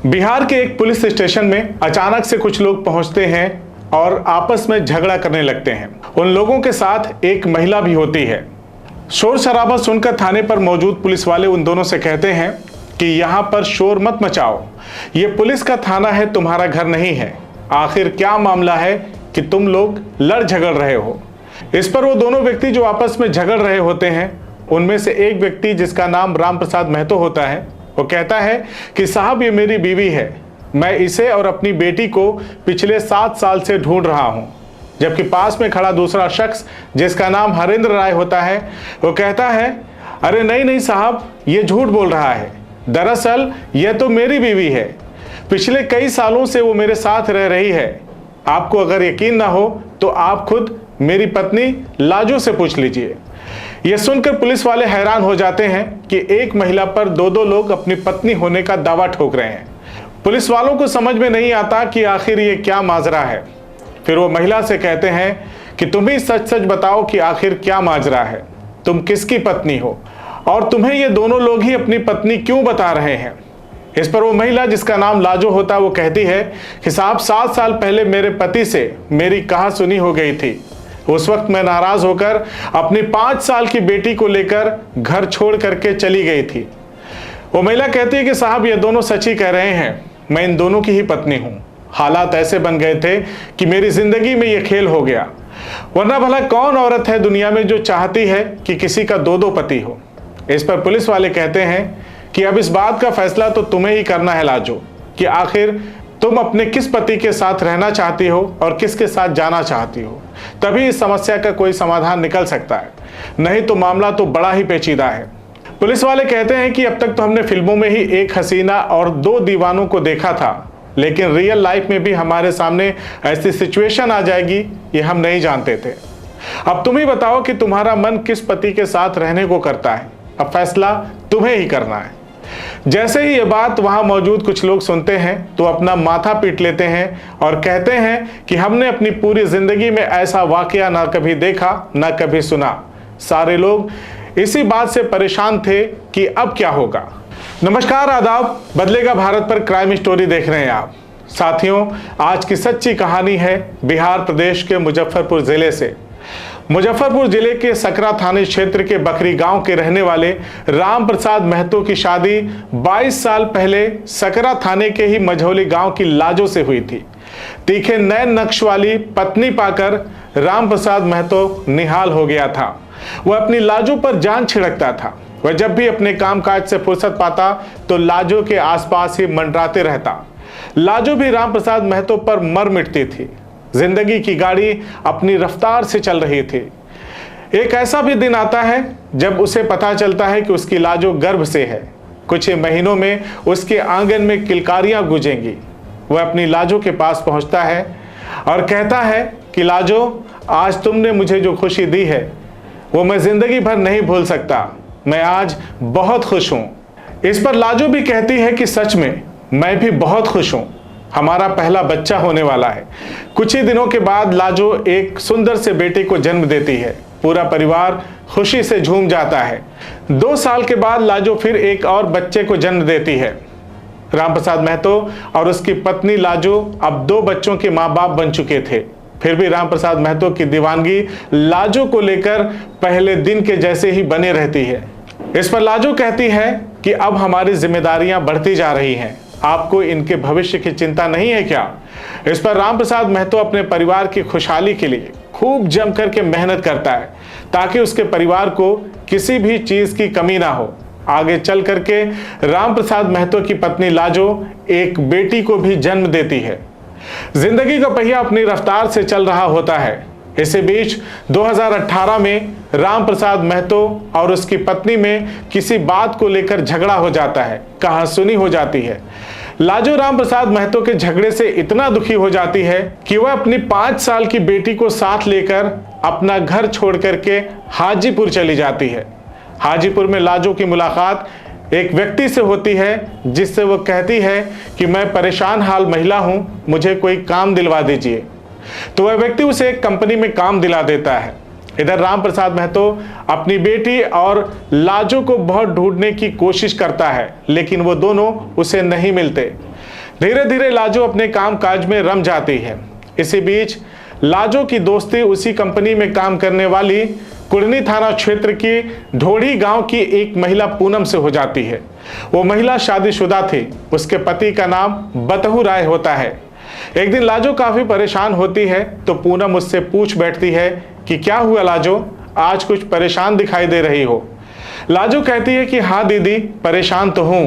बिहार के एक police station में अचानक से कुछ लोग पहुंचते हैं और आपस में झगड़ा करने लगते हैं। उन लोगों के साथ एक महिला भी होती है। शोर शराबा सुनकर थाने पर मौजूद पुलिस वाले उन दोनों से कहते हैं कि यहाँ पर शोर मत मचाओ, ये पुलिस का थाना है, तुम्हारा घर नहीं है। आखिर क्या मामला है कि तुम लोग लड़ झगड़ रहे हो। इस पर वो दोनों व्यक्ति जो आपस में झगड़ रहे होते हैं, उनमें से एक व्यक्ति जिसका नाम राम प्रसाद महतो होता है, वो कहता है कि साहब ये मेरी बीवी है, मैं इसे और अपनी बेटी को पिछले 7 साल से ढूंढ रहा हूं। जबकि पास में खड़ा दूसरा शख्स जिसका नाम हरेंद्र राय होता है, वो कहता है अरे नहीं नहीं साहब, ये झूठ बोल रहा है, दरअसल यह तो मेरी बीवी है, पिछले कई सालों से वो मेरे साथ रह रही है। आपको अगर यकीन ना हो तो आप खुद मेरी पत्नी लाजो से पूछ लीजिए। यह सुनकर पुलिस वाले हैरान हो जाते हैं कि एक महिला पर दो लोग अपनी पत्नी होने का दावा ठोक रहे हैं। पुलिस वालों को समझ में नहीं आता कि आखिर ये क्या माजरा है। फिर वो महिला से कहते हैं कि तुम ही सच सच बताओ कि आखिर क्या माजरा है, तुम किसकी पत्नी हो और तुम्हें ये दोनों लोग ही अपनी पत्नी क्यों बता रहे हैं। इस पर वो महिला जिसका नाम लाजो होता है, वो कहती है कि साहब 7 साल पहले मेरे पति से मेरी कहा सुनी हो गई थी। उस वक्त मैं नाराज होकर अपनी 5 साल की बेटी को लेकर घर छोड़ करके चली गई थी। वो महिला कहती है कि साहब ये दोनों सच ही कह रहे हैं, मैं इन दोनों की ही पत्नी हूं। हालात ऐसे बन गए थे कि मेरी जिंदगी में ये खेल हो गया, वरना भला कौन औरत है दुनिया में जो चाहती है कि किसी का 2 पति हो। इस पर पुलिस वाले कहते हैं कि अब इस बात का फैसला तो तुम्हें ही करना है लाजो, कि आखिर तुम अपने किस पति के साथ रहना चाहती हो और किसके साथ जाना चाहती हो, तभी इस समस्या का कोई समाधान निकल सकता है, नहीं तो मामला तो बड़ा ही पेचीदा है। पुलिस वाले कहते हैं कि अब तक तो हमने फिल्मों में ही एक हसीना और 2 दीवानों को देखा था, लेकिन रियल लाइफ में भी हमारे सामने ऐसी सिचुएशन आ जाएगी ये हम नहीं जानते थे। अब तुम ही बताओ कि तुम्हारा मन किस पति के साथ रहने को करता है, अब फैसला तुम्हें ही करना है। जैसे ही ये बात वहां मौजूद कुछ लोग सुनते हैं तो अपना माथा पीट लेते हैं और कहते हैं कि हमने अपनी पूरी जिंदगी में ऐसा वाकया ना कभी देखा ना कभी सुना। सारे लोग इसी बात से परेशान थे कि अब क्या होगा। नमस्कार, आदाब, बदलेगा भारत पर क्राइम स्टोरी देख रहे हैं आप। साथियों, आज की सच्ची कहानी है बिहार प्रदेश के मुजफ्फरपुर जिले से। मुजफ्फरपुर जिले के सकरा थाने क्षेत्र के बकरी गांव के रहने वाले राम प्रसाद महतो की शादी 22 साल पहले सकरा थाने के ही मझौली गांव की लाजो से हुई थी। तीखे नए नक्श वाली पत्नी पाकर राम प्रसाद महतो निहाल हो गया था। वह अपनी लाजो पर जान छिड़कता था। वह जब भी अपने कामकाज से फुर्सत पाता तो लाजो के आसपास ही मंडराते रहता। लाजो भी राम प्रसाद महतो पर मर मिटती थी। जिंदगी की गाड़ी अपनी रफ्तार से चल रही थी। एक ऐसा भी दिन आता है जब उसे पता चलता है कि उसकी लाजो गर्भ से है। कुछ ही महीनों में उसके आंगन में किलकारियां गूंजेंगी। वह अपनी लाजो के पास पहुंचता है और कहता है कि लाजो, आज तुमने मुझे जो खुशी दी है वो मैं जिंदगी भर नहीं भूल सकता। मैं आज बहुत खुश हूं। इस पर लाजो भी कहती है कि सच में मैं भी बहुत खुश हूं, हमारा पहला बच्चा होने वाला है। कुछ ही दिनों के बाद लाजो एक सुंदर से बेटे को जन्म देती है। पूरा परिवार खुशी से झूम जाता है। 2 साल के बाद लाजो फिर एक और बच्चे को जन्म देती है। राम प्रसाद महतो और उसकी पत्नी लाजो अब 2 बच्चों के माँ बाप बन चुके थे। फिर भी राम प्रसाद महतो की दीवानगी लाजो को लेकर पहले दिन के जैसे ही बने रहती है। इस पर लाजो कहती है कि अब हमारी जिम्मेदारियां बढ़ती जा रही हैं, आपको इनके भविष्य की चिंता नहीं है क्या। इस पर राम प्रसाद महतो अपने परिवार की खुशहाली के लिए खूब जम करके मेहनत करता है ताकि उसके परिवार को किसी भी चीज की कमी ना हो। आगे चल करके राम प्रसाद महतो की पत्नी लाजो एक बेटी को भी जन्म देती है। जिंदगी का पहिया अपनी रफ्तार से चल रहा होता है। इसी बीच 2018 में राम प्रसाद महतो और उसकी पत्नी में किसी बात को लेकर झगड़ा हो जाता है, कहासुनी हो जाती है। लाजो राम प्रसाद महतो के झगड़े से इतना दुखी हो जाती है कि वह अपनी 5 साल की बेटी को साथ लेकर अपना घर छोड़ करके हाजीपुर चली जाती है। हाजीपुर में लाजो की मुलाकात एक व्यक्ति से होती है जिससे वो कहती है कि मैं परेशान हाल महिला हूं, मुझे कोई काम दिलवा दीजिए। तो वह व्यक्ति उसे एक कंपनी में काम दिला देता है। इधर राम प्रसाद महतो अपनी बेटी और लाजो को बहुत ढूंढने की कोशिश करता है, लेकिन वो दोनों उसे नहीं मिलते। धीरे धीरे लाजो अपने काम काज में रम जाती है। इसी बीच लाजो की दोस्ती उसी कंपनी में काम करने वाली कुड़नी थाना क्षेत्र की ढोड़ी गांव की एक महिला पूनम से हो जाती है। वो महिला शादीशुदा थी। उसके पति का नाम बतहू राय होता है। एक दिन लाजो काफी परेशान होती है तो पूनम उससे पूछ बैठती है कि क्या हुआ लाजो, आज कुछ परेशान दिखाई दे रही हो। लाजो कहती है कि हाँ दीदी, परेशान तो हूँ,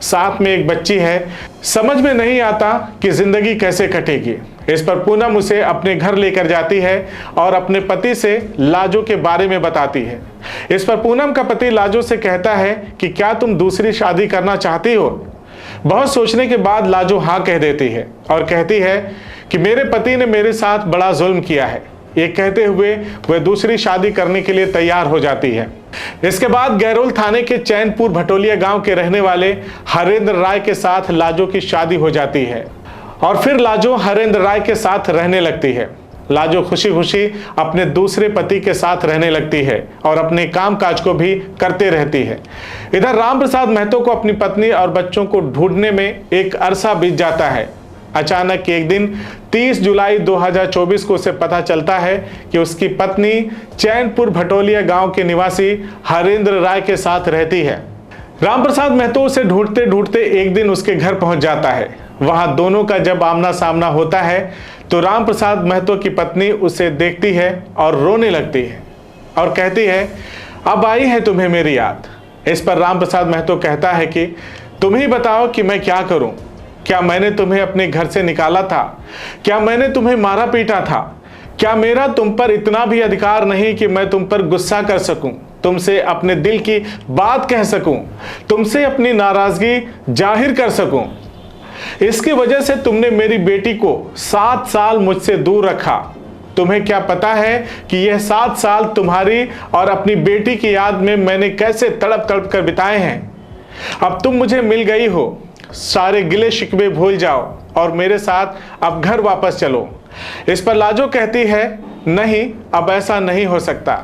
साथ में एक बच्ची है, समझ में नहीं आता कि जिंदगी कैसे कटेगी। इस पर पूनम उसे अपने घर लेकर जाती है और अपने पति से लाजो के बारे में बताती है। इस पर पूनम का पति लाजो से कहता है कि क्या तुम दूसरी शादी करना चाहती हो। बहुत सोचने के बाद लाजो हाँ कह देती है और कहती है कि मेरे पति ने मेरे साथ बड़ा जुल्म किया है। ये कहते हुए वह दूसरी शादी करने के लिए तैयार हो जाती है। इसके बाद गैरोल थाने के चैनपुर भटोलिया गांव के रहने वाले हरेंद्र राय के साथ लाजो की शादी हो जाती है और फिर लाजो हरेंद्र राय के साथ रहने लगती है। लाजो खुशी खुशी अपने दूसरे पति के साथ रहने लगती है और अपने काम काज को भी करते रहती है। इधर राम प्रसाद महतो को अपनी पत्नी और बच्चों को ढूंढने में एक अरसा बीत जाता है। अचानक एक दिन 30 जुलाई 2024 को उसे पता चलता है कि उसकी पत्नी चैनपुर भटोलिया गांव के निवासी हरेंद्र राय के साथ रहती है। राम प्रसाद महतो उसे ढूंढते ढूंढते एक दिन उसके घर पहुंच जाता है। वहां दोनों का जब आमना सामना होता है तो राम प्रसाद महतो की पत्नी उसे देखती है और रोने लगती है और कहती है, अब आई है तुम्हें मेरी याद। इस पर राम प्रसाद महतो कहता है कि तुम ही बताओ कि मैं क्या करूं। क्या मैंने तुम्हें अपने घर से निकाला था? क्या मैंने तुम्हें मारा पीटा था? क्या मेरा तुम पर इतना भी अधिकार नहीं कि मैं तुम पर गुस्सा कर सकूं, तुमसे अपने दिल की बात कह सकूं, तुमसे अपनी नाराजगी जाहिर कर सकूं? इसकी वजह से तुमने मेरी बेटी को 7 साल मुझसे दूर रखा। तुम्हें क्या पता है कि यह 7 साल तुम्हारी और अपनी बेटी की याद में मैंने कैसे तड़प तड़प कर बिताए हैं। अब तुम मुझे मिल गई हो, सारे गिले शिकवे भूल जाओ और मेरे साथ अब घर वापस चलो। इस पर लाजो कहती है, नहीं, अब ऐसा नहीं हो सकता।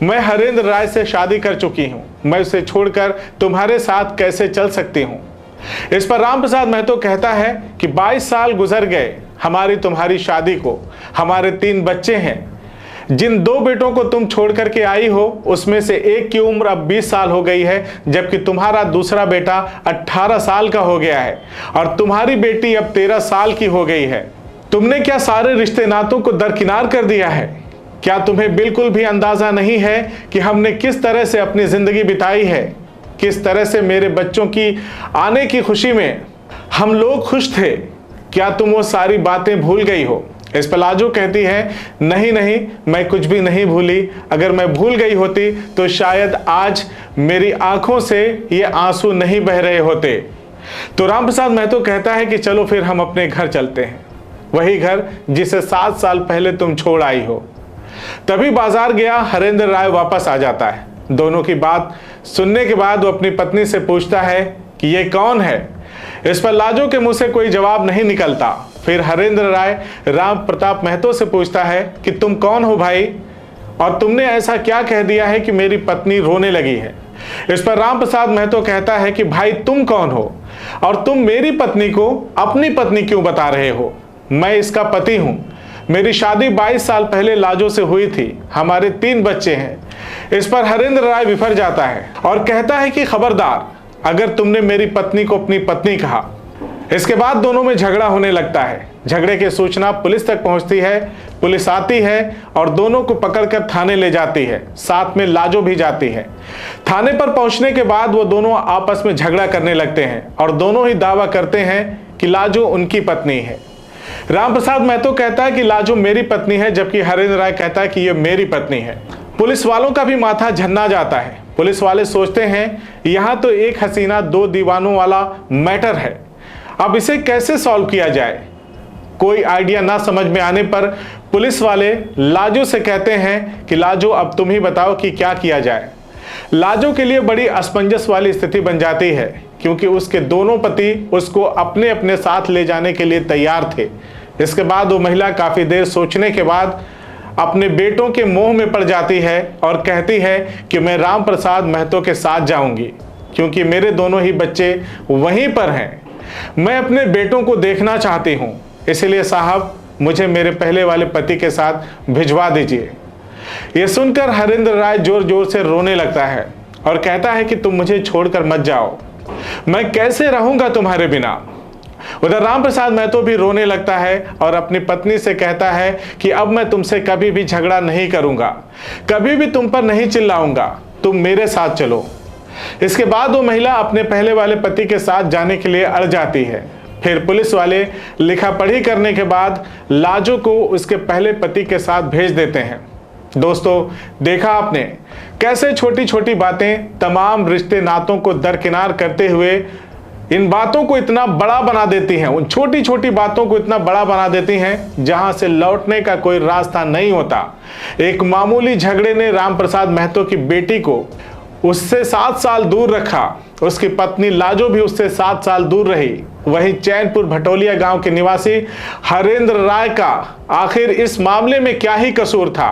मैं हरेंद्र राय से शादी कर चुकी हूं, मैं उसे छोड़कर तुम्हारे साथ कैसे चल सकती हूं। इस पर राम प्रसाद महतो कहता है कि 22 साल गुजर गए हमारी तुम्हारी शादी को, हमारे 3 बच्चे हैं। जिन 2 बेटों को तुम छोड़ करके आई हो उसमें से एक की उम्र अब 20 साल हो गई है, जबकि तुम्हारा दूसरा बेटा 18 साल का हो गया है और तुम्हारी बेटी अब 13 साल की हो गई है। तुमने क्या सारे रिश्ते नातों को दरकिनार कर दिया है? क्या तुम्हें बिल्कुल भी अंदाजा नहीं है कि हमने किस तरह से अपनी जिंदगी बिताई है, किस तरह से मेरे बच्चों की आने की खुशी में हम लोग खुश थे? क्या तुम वो सारी बातें भूल गई हो? इस पर लाजो कहती है, नहीं नहीं, मैं कुछ भी नहीं भूली। अगर मैं भूल गई होती तो शायद आज मेरी आंखों से ये आंसू नहीं बह रहे होते। तो राम प्रसाद महतो कहता है कि चलो फिर हम अपने घर चलते हैं, वही घर जिसे 7 साल पहले तुम छोड़ आई हो। तभी बाजार गया हरेंद्र राय वापस आ जाता है। दोनों की बात सुनने के बाद वो अपनी पत्नी से पूछता है कि ये कौन है। इस पर लाजो के मुंह से कोई जवाब नहीं निकलता। फिर हरेंद्र राय राम प्रताप महतो से पूछता है कि तुम कौन हो भाई, और तुमने ऐसा क्या कह दिया है कि मेरी पत्नी रोने लगी है। इस पर राम प्रसाद महतो कहता है कि भाई तुम कौन हो और तुम मेरी पत्नी को अपनी पत्नी क्यों बता रहे हो? मैं इसका पति हूं। मेरी शादी 22 साल पहले लाजो से हुई थी, हमारे 3 बच्चे हैं। इस पर हरेंद्र राय विफर जाता है और कहता है कि खबरदार, अगर तुमने मेरी पत्नी को अपनी पत्नी कहा। इसके बाद दोनों में झगड़ा होने लगता है। झगड़े की सूचना पुलिस तक पहुंचती है। पुलिस आती है और दोनों को पकड़कर थाने ले जाती है, साथ में लाजो भी जाती है। थाने पर पहुंचने के बाद वो दोनों आपस में झगड़ा करने लगते हैं और दोनों ही दावा करते हैं कि लाजो उनकी पत्नी है। राम प्रसाद महतो कहता है कि लाजो मेरी पत्नी है, जबकि हरेंद्र राय कहता है कि ये मेरी पत्नी है। पुलिस वालों का भी माथा झन्ना जाता है। पुलिस वाले सोचते हैं यहाँ तो एक हसीना 2 दीवानों वाला मैटर है, अब इसे कैसे सॉल्व किया जाए। कोई आइडिया ना समझ में आने पर पुलिस वाले लाजो से कहते हैं कि लाजो अब तुम ही बताओ कि क्या किया जाए। लाजो के लिए बड़ी असमंजस वाली स्थिति बन जाती है, क्योंकि उसके दोनों पति उसको अपने अपने साथ ले जाने के लिए तैयार थे। इसके बाद वो महिला काफी देर सोचने के बाद अपने बेटों के मोह में पड़ जाती है और कहती है कि मैं राम प्रसाद महतो के साथ जाऊंगी, क्योंकि मेरे दोनों ही बच्चे वहीं पर हैं। मैं अपने बेटों को देखना चाहती हूँ, इसलिए साहब मुझे मेरे पहले वाले पति के साथ भिजवा दीजिए। यह सुनकर हरेंद्र राय जोर जोर से रोने लगता है और कहता है कि तुम मुझे छोड़कर मत जाओ, मैं कैसे रहूंगा तुम्हारे बिना। उधर रामप्रसाद महतो भी रोने लगता है और अपनी पत्नी से कहता है कि अब मैं तुमसे कभी भी झगड़ा नहीं करूंगा, कभी भी तुम पर नहीं चिल्लाऊंगा, तुम मेरे साथ चलो। इसके बाद वो महिला अपने पहले वाले पति के साथ जाने के लिए अड़ जाती है। फिर पुलिस वाले लिखा पढ़ी करने के बाद लाजो को उसके पहले पति के साथ भेज देते हैं। दोस्तों, देखा आपने कैसे छोटी छोटी बातें तमाम रिश्ते नातों को दरकिनार करते हुए इन बातों को इतना बड़ा बना देती हैं, उन छोटी छोटी बातों को इतना बड़ा बना देती हैं जहां से लौटने का कोई रास्ता नहीं होता। एक मामूली झगड़े ने रामप्रसाद महतो की बेटी को उससे 7 साल दूर रखा, उसकी पत्नी लाजो भी उससे 7 साल दूर रही। वहीं चैनपुर भटोलिया गांव के निवासी हरेंद्र राय का आखिर इस मामले में क्या ही कसूर था।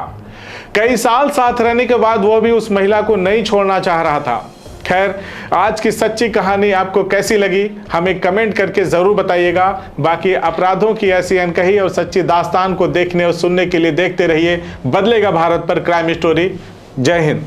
कई साल साथ रहने के बाद वो भी उस महिला को नहीं छोड़ना चाह रहा था। खैर, आज की सच्ची कहानी आपको कैसी लगी हमें कमेंट करके जरूर बताइएगा। बाकी अपराधों की ऐसी अनकही और सच्ची दास्तान को देखने और सुनने के लिए देखते रहिए बदलेगा भारत पर क्राइम स्टोरी। जय हिंद।